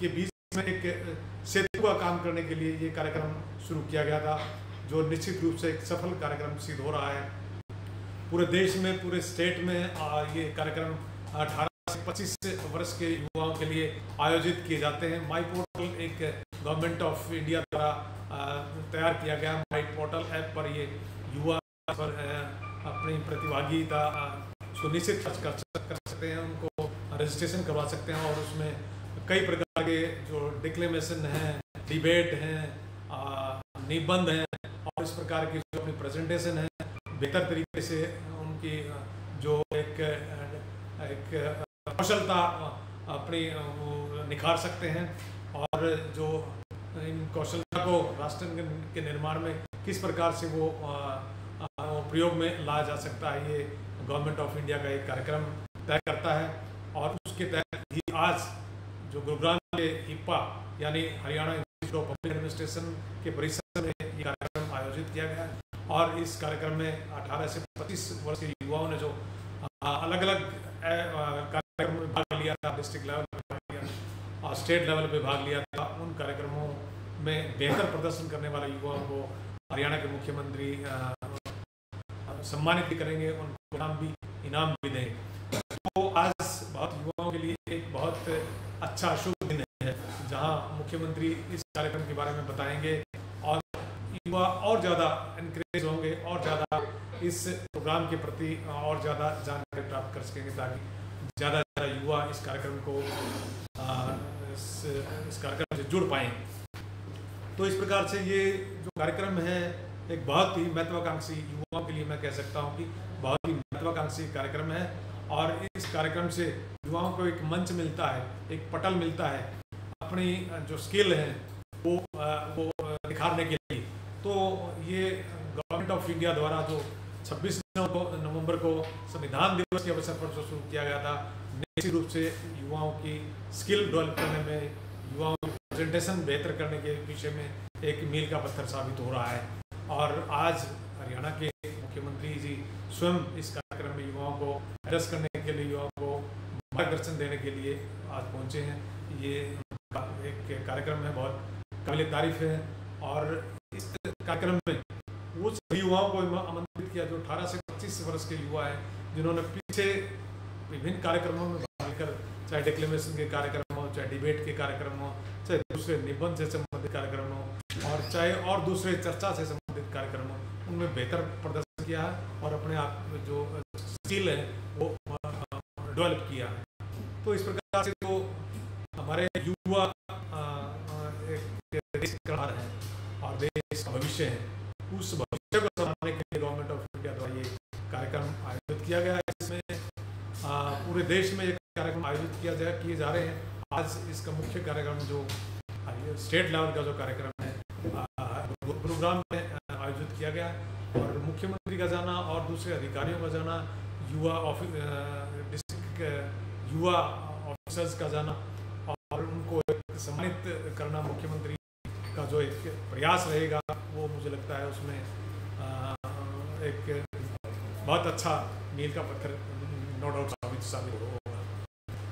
के बीच में एक सेतु का काम करने के लिए ये कार्यक्रम शुरू किया गया था, जो निश्चित रूप से एक सफल कार्यक्रम सिद्ध हो रहा है। पूरे देश में, पूरे स्टेट में ये कार्यक्रम 18 से 25 वर्ष के युवाओं के लिए आयोजित किए जाते हैं। माई पोर्टल एक गवर्नमेंट ऑफ इंडिया द्वारा तैयार किया गया माई पोर्टल ऐप पर ये युवा पर अपनी प्रतिभागिता सुनिश्चित कर सकते हैं, उनको रजिस्ट्रेशन करवा सकते हैं और उसमें कई प्रकार के जो डिक्लेमेशन हैं, डिबेट हैं, निबंध हैं और इस प्रकार की जो अपनी प्रेजेंटेशन है बेहतर तरीके से उनकी जो एक कौशलता अपनी निखार सकते हैं और जो इन कौशलता को राष्ट्र के निर्माण में किस प्रकार से वो प्रयोग में लाया जा सकता है, ये गवर्नमेंट ऑफ इंडिया का एक कार्यक्रम तय करता है। और उसके तहत ही आज जो गुरुग्राम के IPA यानी Haryana institute of public administration के परिसर में ये कार्यक्रम आयोजित किया गया है। और इस कार्यक्रम में 18 से 25 वर्ष के युवाओं ने जो अलग अलग कार्यक्रम में भाग लिया था, डिस्ट्रिक्ट लेवल पे भाग लिया और स्टेट लेवल पे भाग लिया था, उन कार्यक्रमों में बेहतर प्रदर्शन करने वाले युवाओं को हरियाणा के मुख्यमंत्री सम्मानित भी करेंगे, उनको इनाम भी देंगे। तो आज बहुत युवाओं के लिए एक बहुत अच्छा शुभ दिन है, जहां मुख्यमंत्री इस कार्यक्रम के बारे में बताएंगे और युवा और ज़्यादा इनकरेज होंगे और ज़्यादा इस प्रोग्राम के प्रति और ज़्यादा जानकारी प्राप्त कर सकेंगे, ताकि ज़्यादा से ज़्यादा युवा इस कार्यक्रम को इस कार्यक्रम से जुड़ पाएँ। तो इस प्रकार से ये जो कार्यक्रम है एक बहुत ही महत्वाकांक्षी, युवाओं के लिए मैं कह सकता हूँ कि बहुत ही महत्वाकांक्षी कार्यक्रम है। और इस कार्यक्रम से युवाओं को एक मंच मिलता है, एक पटल मिलता है अपनी जो स्किल है वो दिखाने के लिए। तो ये गवर्नमेंट ऑफ इंडिया द्वारा जो 26 नवंबर को संविधान दिवस के अवसर पर जो शुरू किया गया था, निश्चित रूप से युवाओं की स्किल डेवलप करने में, युवाओं की प्रेजेंटेशन बेहतर करने के विषय में एक मील का पत्थर साबित हो रहा है। और आज हरियाणा के मुख्यमंत्री जी स्वयं इस कार्यक्रम में युवाओं को एड्रेस करने के लिए, युवाओं को मार्गदर्शन देने के लिए आज पहुंचे हैं। ये एक कार्यक्रम है, बहुत काबिल तारीफ है। और इस कार्यक्रम में वो सभी युवाओं को आमंत्रित किया जो 18 से 25 वर्ष के युवा हैं, जिन्होंने पीछे विभिन्न कार्यक्रमों में भाग लेकर, चाहे डिक्लेमेशन के कार्यक्रम हो, चाहे डिबेट के कार्यक्रम हो, चाहे दूसरे निबंध से संबंधित कार्यक्रम हो और चाहे और दूसरे चर्चा से संबंधित कार्यक्रम हो, उनमें बेहतर प्रदर्शन किया है और अपने आप जो स्किल है वो डेवलप किया है। तो इस प्रकार से जो हमारे युवा एक देश का आधार है और देश का भविष्य है, उस भविष्य को संभालने के लिए गवर्नमेंट ऑफ इंडिया द्वारा ये कार्यक्रम आयोजित किया गया है। इसमें पूरे देश में एक कार्यक्रम आयोजित किए जा रहे हैं। आज इसका मुख्य कार्यक्रम जो स्टेट लेवल का जो कार्यक्रम है गुरुग्राम में आयोजित किया गया और मुख्यमंत्री का जाना और दूसरे अधिकारियों का जाना, डिस्ट्रिक्ट युवा ऑफिसर्स का जाना और उनको सम्मानित करना मुख्यमंत्री का जो एक प्रयास रहेगा, वो मुझे लगता है उसमें एक बहुत अच्छा मील का पत्थर नो डाउट साबित होगा।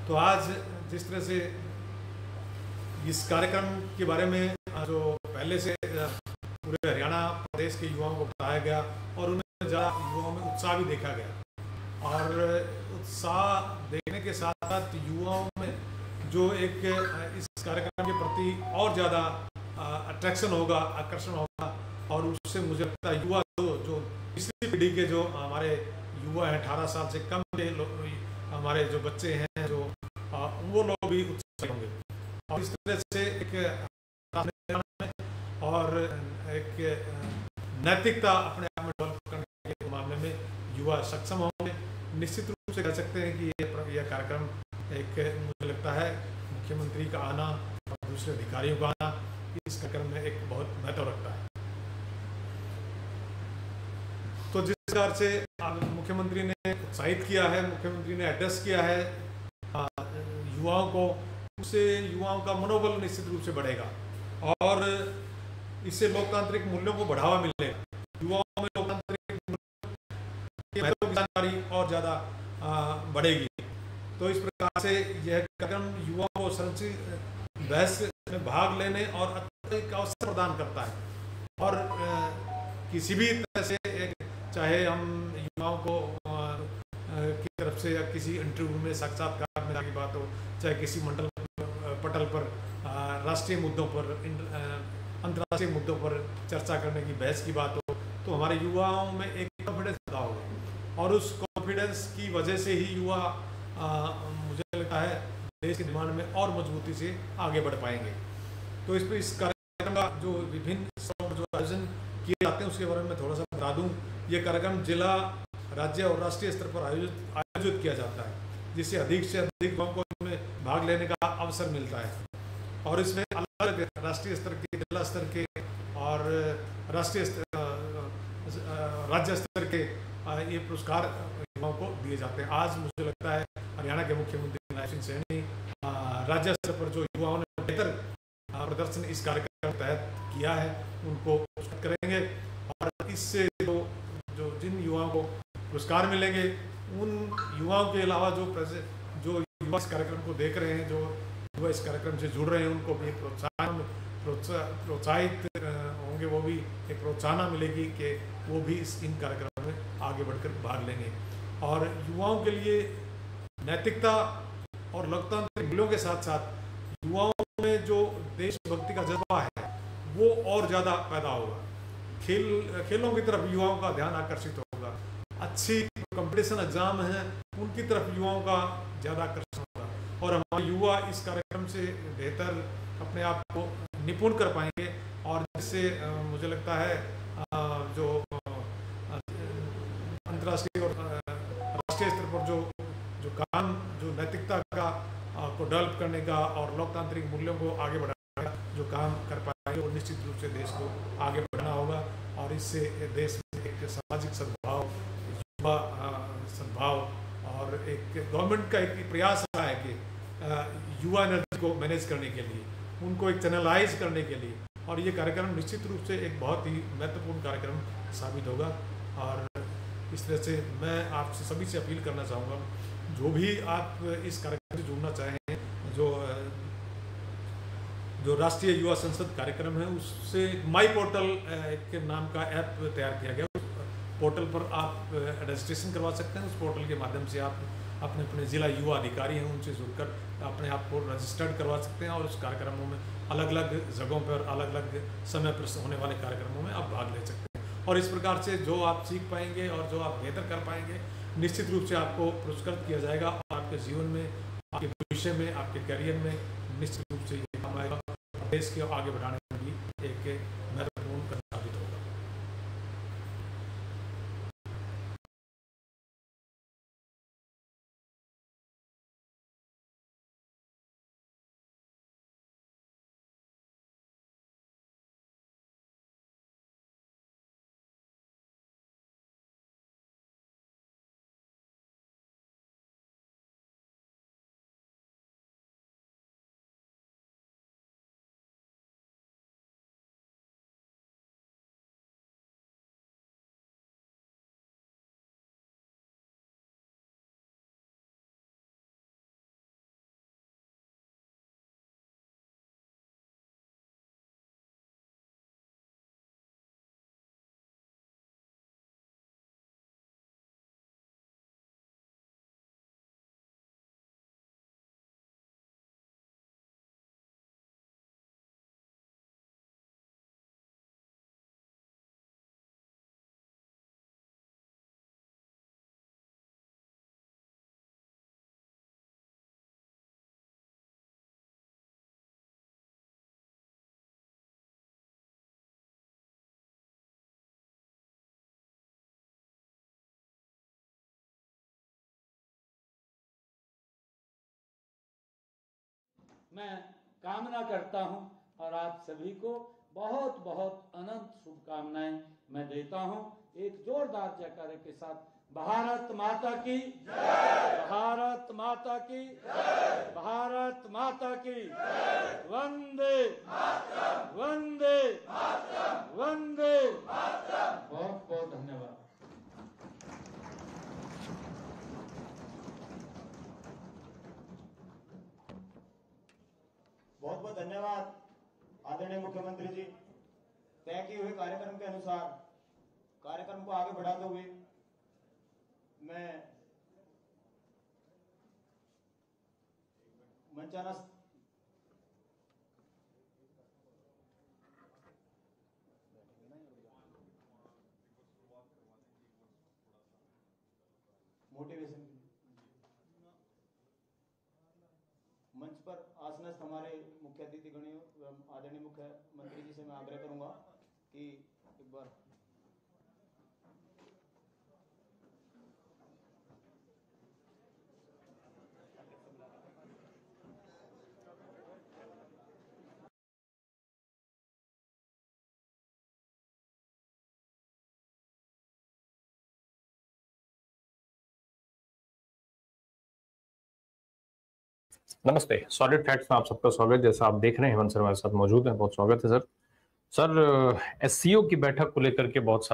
तो आज जिस तरह से इस कार्यक्रम के बारे में जो पहले से पूरे हरियाणा प्रदेश के युवाओं को बताया गया और उन्हें ज़्यादा युवाओं में उत्साह भी देखा गया और उत्साह देखने के साथ साथ युवाओं में जो एक इस कार्यक्रम के प्रति और ज़्यादा अट्रैक्शन होगा, आकर्षण होगा और उससे मुझे लगता है युवा जो पिछली पीढ़ी के जो हमारे युवा हैं, 18 साल से कम के हमारे जो बच्चे हैं, जो वो लोग भी उत्साहित होंगे और इस तरह से एक और एक नैतिकता अपने आप में डेवलप करने के मामले में युवा सक्षम होंगे। निश्चित रूप से कह सकते हैं कि यह कार्यक्रम एक, मुझे लगता है मुख्यमंत्री का आना और दूसरे अधिकारियों का आना इस कार्यक्रम में एक बहुत महत्व रखता है। तो जिस प्रकार से मुख्यमंत्री ने उत्साहित किया है, मुख्यमंत्री ने एड्रेस किया है युवाओं को, उससे युवाओं का मनोबल निश्चित रूप से बढ़ेगा और इससे लोकतांत्रिक मूल्यों को बढ़ावा मिलेगा। युवाओं में लोकतांत्रिक महत्व की जानकारी और ज़्यादा बढ़ेगी। तो इस प्रकार से यह कार्यक्रम युवाओं को संरक्षित बहस में भाग लेने और एक अवसर प्रदान करता है। और किसी भी तरह से चाहे हम युवाओं को की तरफ से या किसी इंटरव्यू में साक्षात्कार में की बात हो, चाहे किसी मंडल पटल पर राष्ट्रीय मुद्दों पर अंतर्राष्ट्रीय मुद्दों पर चर्चा करने की बहस की बात हो, तो हमारे युवाओं में एक कॉन्फिडेंस पैदा होगा और उस कॉन्फिडेंस की वजह से ही युवा मुझे लगता है देश के निर्माण में और मजबूती से आगे बढ़ पाएंगे। तो इस कार्यक्रम का जो विभिन्न जो आयोजन किए जाते हैं उसके बारे में थोड़ा सा बता दूं। ये कार्यक्रम जिला, राज्य और राष्ट्रीय स्तर पर आयोजित किया जाता है, जिससे अधिक से अधिक युवाओं को इसमें भाग लेने का अवसर मिलता है। और इसमें अलग अलग राष्ट्रीय स्तर के, जिला स्तर के और राष्ट्रीय राज्य स्तर के ये पुरस्कार युवाओं को दिए जाते हैं। आज मुझे लगता है हरियाणा के मुख्यमंत्री नायब सिंह सैनी राज्य स्तर पर जो युवाओं ने बेहतर प्रदर्शन इस कार्यक्रम के तहत किया है उनको पुरस्कृत करेंगे। और इससे जो जिन युवाओं को पुरस्कार मिलेंगे उन युवाओं के अलावा जो युवा इस कार्यक्रम को देख रहे हैं, जो युवा इस कार्यक्रम से जुड़ रहे हैं, उनको भी प्रोत्साहित होंगे, वो भी एक प्रोत्साहना मिलेगी कि वो भी इन कार्यक्रमों में आगे बढ़कर भाग लेंगे। और युवाओं के लिए नैतिकता और लोकतांत्रिक मूल्यों के साथ साथ युवाओं में जो देशभक्ति का जज्बा है वो और ज़्यादा पैदा होगा। खेलों की तरफ युवाओं का ध्यान आकर्षित होगा। अच्छी कंपटीशन एग्जाम हैं उनकी तरफ युवाओं का ज़्यादा आकर्षण होगा और हमारे युवा इस कार्यक्रम से बेहतर अपने आप को निपुण कर पाएंगे। और जिससे मुझे लगता है जो अंतर्राष्ट्रीय और राष्ट्रीय स्तर पर जो काम जो नैतिकता का को डेवलप करने का और लोकतांत्रिक मूल्यों को आगे बढ़ाने का जो काम कर पाएंगे, वो निश्चित रूप से देश को आगे बढ़ाना होगा। और इससे देश में एक सामाजिक सद्भाव, युवा सद्भाव और एक गवर्नमेंट का एक प्रयास रहा है कि युवा एनर्जी को मैनेज करने के लिए, उनको एक चैनलाइज करने के लिए, और ये कार्यक्रम निश्चित रूप से एक बहुत ही महत्वपूर्ण कार्यक्रम साबित होगा। और इस तरह से मैं आपसे सभी से अपील करना चाहूँगा, जो भी आप इस कार्यक्रम से जुड़ना चाहें, जो राष्ट्रीय युवा संसद कार्यक्रम है उससे माई पोर्टल के नाम का ऐप तैयार किया गया। उस पोर्टल पर आप रजिस्ट्रेशन करवा सकते हैं। उस पोर्टल के माध्यम से आप अपने अपने जिला युवा अधिकारी हैं उनसे जुड़कर अपने आप को रजिस्टर्ड करवा सकते हैं और उस कार्यक्रमों में अलग अलग जगहों पर अलग अलग समय पर होने वाले कार्यक्रमों में आप भाग ले सकते हैं। और इस प्रकार से जो आप सीख पाएंगे और जो आप बेहतर कर पाएंगे, निश्चित रूप से आपको पुरस्कृत किया जाएगा और आपके जीवन में, आपके भविष्य में, आपके करियर में निश्चित रूप से ये काम आएगा। देश के आगे बढ़ाने में भी एक महत्वपूर्ण कदम साबित होगा। मैं कामना करता हूं और आप सभी को बहुत बहुत अनंत शुभकामनाएं मैं देता हूं। एक जोरदार जयकारे के साथ भारत माता की जय, भारत माता की जय, भारत माता की जय, वंदे मातरम, वंदे मातरम, वंदे मातरम। बहुत बहुत धन्यवाद। बहुत बहुत धन्यवाद। धन्यवाद आदरणीय मुख्यमंत्री जी। तय किए हुए कार्यक्रम के अनुसार कार्यक्रम को आगे बढ़ाते हुए मैं मंचाना मोटिवेशन मंच पर आसनस्थ हमारे मुख्य अतिथि गणियों आदरणीय मुख्यमंत्री जी से मैं आग्रह करूंगा कि एक बार नमस्ते, सॉलिड फैक्ट्स में आप सबका स्वागत। जैसा आप देख रहे हैं हेमंत सर हमारे साथ मौजूद हैं, बहुत स्वागत है सर। सर, एससीओ की बैठक को लेकर के बहुत